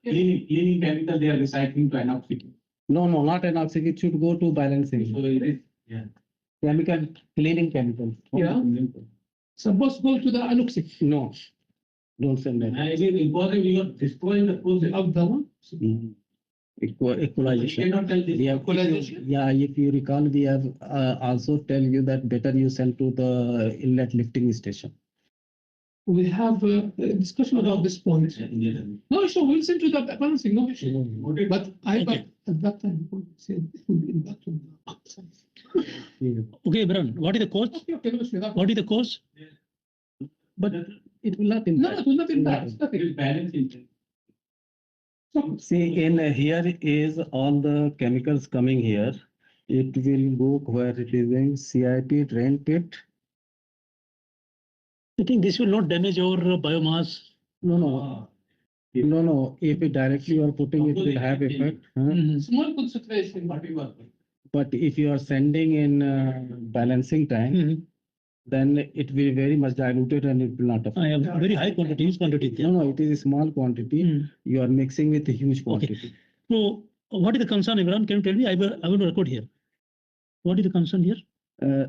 Cleaning chemical, they are recycling to anoxic. No, not anoxic. It should go to balancing. So it is, yeah. Chemical, cleaning chemicals. Yeah. Supposed to go to the anoxic. No, don't send that. And it is important, you are destroying the process. Of the one. Equalization. You cannot tell this. We have, yeah, if you recall, we have also tell you that better you send to the inlet lifting station. We have a discussion about this point. No issue, we'll send to the balancing, no issue. But at that time, we said it will be in back to the Okay, Brian, what is the cost? What is the cost? But it will not No, impact. it will not impact. It is balancing. See, in here is all the chemicals coming here. It will go where it is in CIP, drain pit. I think this will not damage our biomass. No. If it directly you are putting, it will have effect. Small concentration. But if you are sending in balancing time, then it will be very much diluted and it will not affect. I have very high quantity, huge quantity. No, it is a small quantity. You are mixing with a huge quantity. Okay. So, what is the concern, Imran? Can you tell me? I will record here. What is the concern here?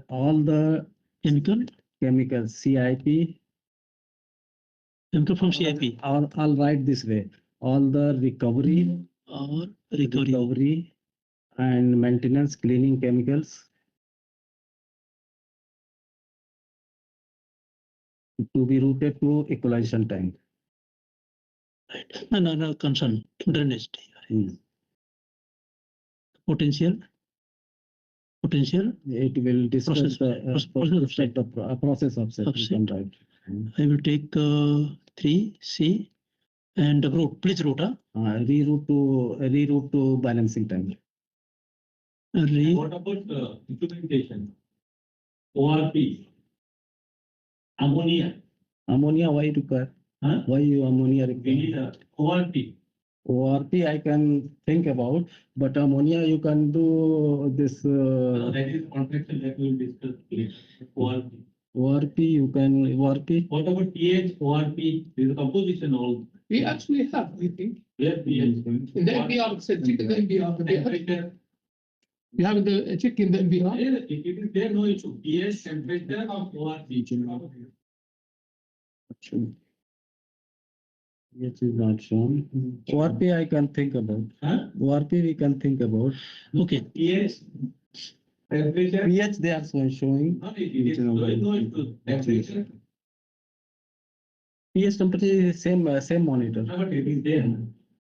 All the chemicals, CIP. Chemical from CIP. I'll write this way. All the recovery and maintenance cleaning chemicals to be routed to equalization tank. Right. No, concern. Drainage. Potential. It will discuss the process of offset. I will take 3C and route. Please route. Reroute to balancing tank. What about implementation? ORP. Ammonia. Why you require? Why you ammonia require? ORP. ORP I can think about, but ammonia you can do this. That is contraction that we will discuss later. ORP. ORP you can ORP. What about pH, ORP? This is composition all. We actually have, I think. Where pH? In the MBR, check in the MBR. You have the check in the MBR. It is there, no issue. pH, temperature, ORP. It is not shown. ORP I can think about. ORP we can think about. Okay. pH, temperature. pH they are showing. No, it is no issue. Temperature. pH temperature is same monitor. No, but it is there.